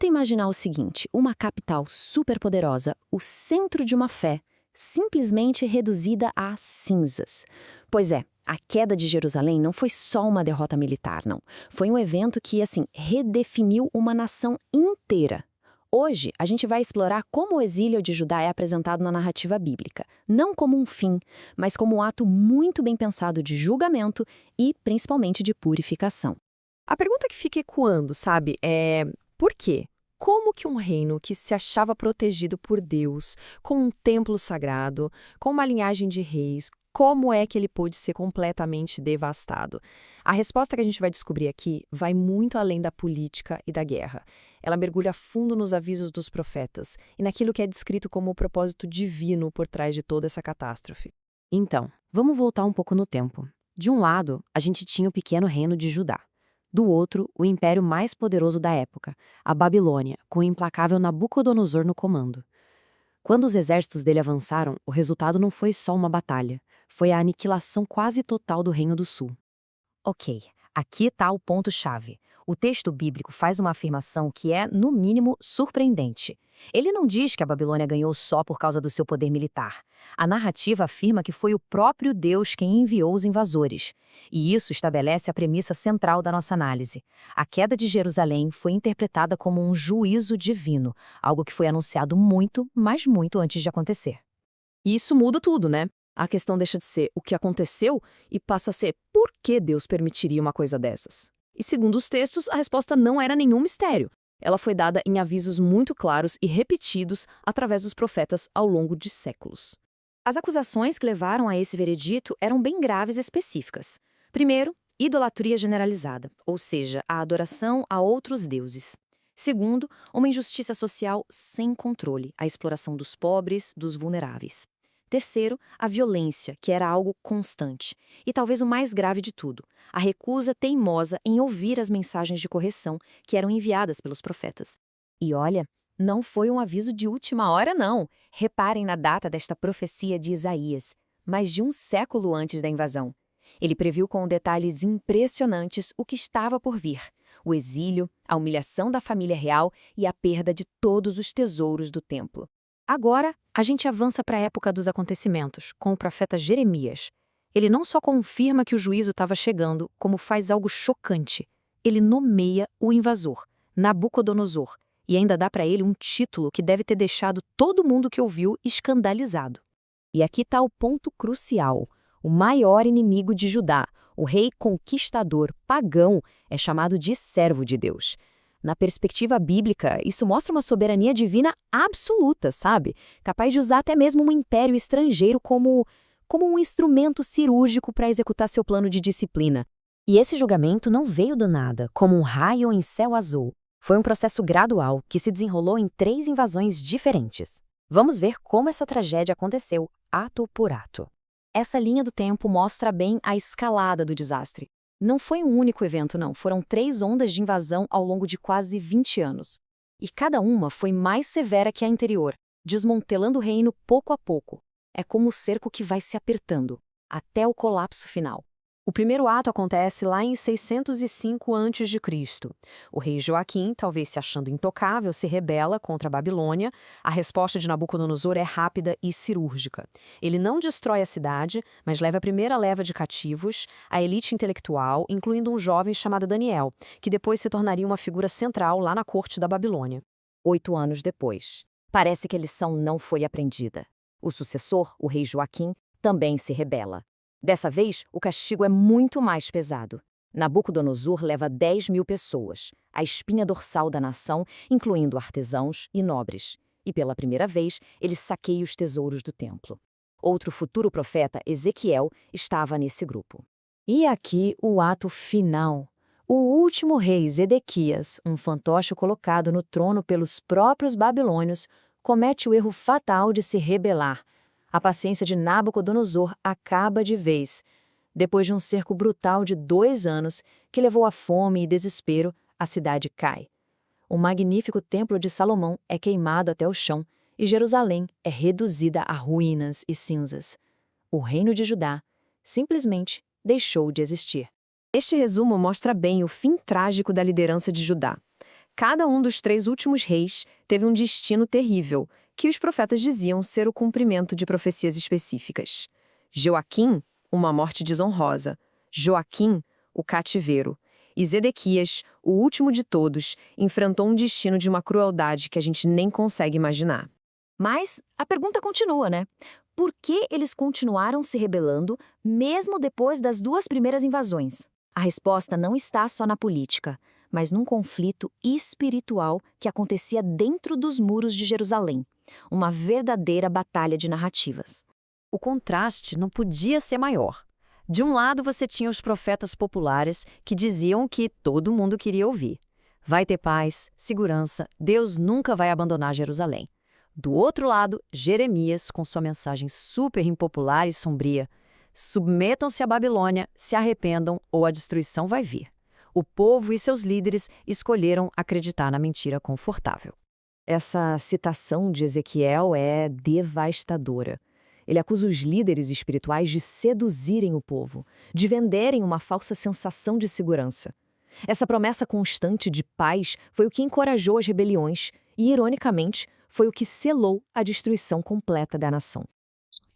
Tenta imaginar o seguinte, uma capital superpoderosa, o centro de uma fé, simplesmente reduzida a cinzas. Pois é, a queda de Jerusalém não foi só uma derrota militar, não. Foi um evento que, redefiniu uma nação inteira. Hoje, a gente vai explorar como o exílio de Judá é apresentado na narrativa bíblica, não como um fim, mas como um ato muito bem pensado de julgamento e, principalmente, de purificação. A pergunta que fica ecoando, sabe, é por quê? Como que um reino que se achava protegido por Deus, com um templo sagrado, com uma linhagem de reis, como é que ele pôde ser completamente devastado? A resposta que a gente vai descobrir aqui vai muito além da política e da guerra. Ela mergulha fundo nos avisos dos profetas e naquilo que é descrito como o propósito divino por trás de toda essa catástrofe. Então, vamos voltar um pouco no tempo. De um lado, a gente tinha o pequeno reino de Judá. Do outro, o império mais poderoso da época, a Babilônia, com o implacável Nabucodonosor no comando. Quando os exércitos dele avançaram, o resultado não foi só uma batalha, foi a aniquilação quase total do Reino do Sul. Ok, aqui está o ponto-chave. O texto bíblico faz uma afirmação que é, no mínimo, surpreendente. Ele não diz que a Babilônia ganhou só por causa do seu poder militar. A narrativa afirma que foi o próprio Deus quem enviou os invasores. E isso estabelece a premissa central da nossa análise. A queda de Jerusalém foi interpretada como um juízo divino, algo que foi anunciado muito, mas muito antes de acontecer. E isso muda tudo, né? A questão deixa de ser o que aconteceu e passa a ser por que Deus permitiria uma coisa dessas. E segundo os textos, a resposta não era nenhum mistério. Ela foi dada em avisos muito claros e repetidos através dos profetas ao longo de séculos. As acusações que levaram a esse veredito eram bem graves e específicas. Primeiro, idolatria generalizada, ou seja, a adoração a outros deuses. Segundo, uma injustiça social sem controle, a exploração dos pobres, dos vulneráveis. Terceiro, a violência, que era algo constante. E talvez o mais grave de tudo, a recusa teimosa em ouvir as mensagens de correção que eram enviadas pelos profetas. E olha, não foi um aviso de última hora, não. Reparem na data desta profecia de Isaías, mais de um século antes da invasão. Ele previu com detalhes impressionantes o que estava por vir: o exílio, a humilhação da família real e a perda de todos os tesouros do templo. Agora, a gente avança para a época dos acontecimentos, com o profeta Jeremias. Ele não só confirma que o juízo estava chegando, como faz algo chocante. Ele nomeia o invasor, Nabucodonosor, e ainda dá para ele um título que deve ter deixado todo mundo que ouviu escandalizado. E aqui está o ponto crucial. O maior inimigo de Judá, o rei conquistador pagão, é chamado de servo de Deus. Na perspectiva bíblica, isso mostra uma soberania divina absoluta, sabe? Capaz de usar até mesmo um império estrangeiro como um instrumento cirúrgico para executar seu plano de disciplina. E esse julgamento não veio do nada, como um raio em céu azul. Foi um processo gradual que se desenrolou em 3 invasões diferentes. Vamos ver como essa tragédia aconteceu, ato por ato. Essa linha do tempo mostra bem a escalada do desastre. Não foi um único evento, não. Foram 3 ondas de invasão ao longo de quase 20 anos. E cada uma foi mais severa que a anterior, desmantelando o reino pouco a pouco. É como o cerco que vai se apertando, até o colapso final. O primeiro ato acontece lá em 605 a.C. O rei Joaquim, talvez se achando intocável, se rebela contra a Babilônia. A resposta de Nabucodonosor é rápida e cirúrgica. Ele não destrói a cidade, mas leva a primeira leva de cativos, a elite intelectual, incluindo um jovem chamado Daniel, que depois se tornaria uma figura central lá na corte da Babilônia. 8 anos depois, parece que a lição não foi aprendida. O sucessor, o rei Joaquim, também se rebela. Dessa vez, o castigo é muito mais pesado. Nabucodonosor leva 10.000 pessoas, a espinha dorsal da nação, incluindo artesãos e nobres. E pela primeira vez, ele saqueia os tesouros do templo. Outro futuro profeta, Ezequiel, estava nesse grupo. E aqui o ato final. O último rei, Zedequias, um fantoche colocado no trono pelos próprios babilônios, comete o erro fatal de se rebelar. A paciência de Nabucodonosor acaba de vez. Depois de um cerco brutal de 2 anos, que levou a fome e desespero, a cidade cai. O magnífico templo de Salomão é queimado até o chão e Jerusalém é reduzida a ruínas e cinzas. O reino de Judá simplesmente deixou de existir. Este resumo mostra bem o fim trágico da liderança de Judá. Cada um dos 3 últimos reis teve um destino terrível, que os profetas diziam ser o cumprimento de profecias específicas. Joaquim, uma morte desonrosa. Joaquim, o cativeiro. E Zedequias, o último de todos, enfrentou um destino de uma crueldade que a gente nem consegue imaginar. Mas a pergunta continua, né? Por que eles continuaram se rebelando mesmo depois das 2 primeiras invasões? A resposta não está só na política, mas num conflito espiritual que acontecia dentro dos muros de Jerusalém. Uma verdadeira batalha de narrativas. O contraste não podia ser maior. De um lado, você tinha os profetas populares que diziam o que todo mundo queria ouvir. Vai ter paz, segurança, Deus nunca vai abandonar Jerusalém. Do outro lado, Jeremias, com sua mensagem super impopular e sombria. Submetam-se à Babilônia, se arrependam ou a destruição vai vir. O povo e seus líderes escolheram acreditar na mentira confortável. Essa citação de Ezequiel é devastadora. Ele acusa os líderes espirituais de seduzirem o povo, de venderem uma falsa sensação de segurança. Essa promessa constante de paz foi o que encorajou as rebeliões e, ironicamente, foi o que selou a destruição completa da nação.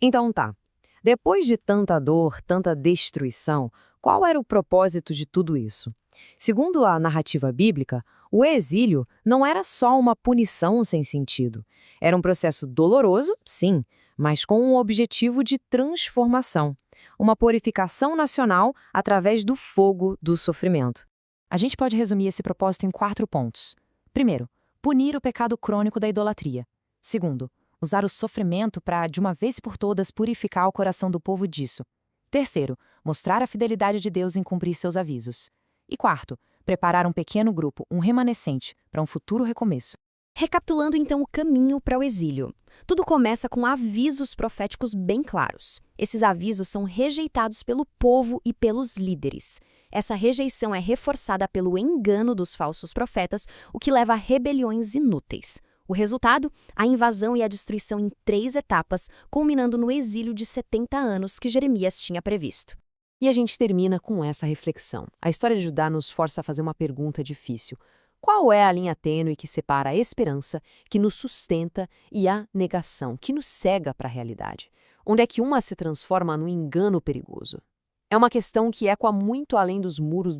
Então tá. Depois de tanta dor, tanta destruição, qual era o propósito de tudo isso? Segundo a narrativa bíblica, o exílio não era só uma punição sem sentido. Era um processo doloroso, sim, mas com um objetivo de transformação, uma purificação nacional através do fogo do sofrimento. A gente pode resumir esse propósito em 4 pontos. Primeiro, punir o pecado crônico da idolatria. Segundo, usar o sofrimento para, de uma vez por todas, purificar o coração do povo disso. Terceiro, mostrar a fidelidade de Deus em cumprir seus avisos. E quarto, preparar um pequeno grupo, um remanescente, para um futuro recomeço. Recapitulando então o caminho para o exílio. Tudo começa com avisos proféticos bem claros. Esses avisos são rejeitados pelo povo e pelos líderes. Essa rejeição é reforçada pelo engano dos falsos profetas, o que leva a rebeliões inúteis. O resultado? A invasão e a destruição em 3 etapas, culminando no exílio de 70 anos que Jeremias tinha previsto. E a gente termina com essa reflexão. A história de Judá nos força a fazer uma pergunta difícil. Qual é a linha tênue que separa a esperança, que nos sustenta, e a negação, que nos cega para a realidade? Onde é que uma se transforma num engano perigoso? É uma questão que ecoa muito além dos muros da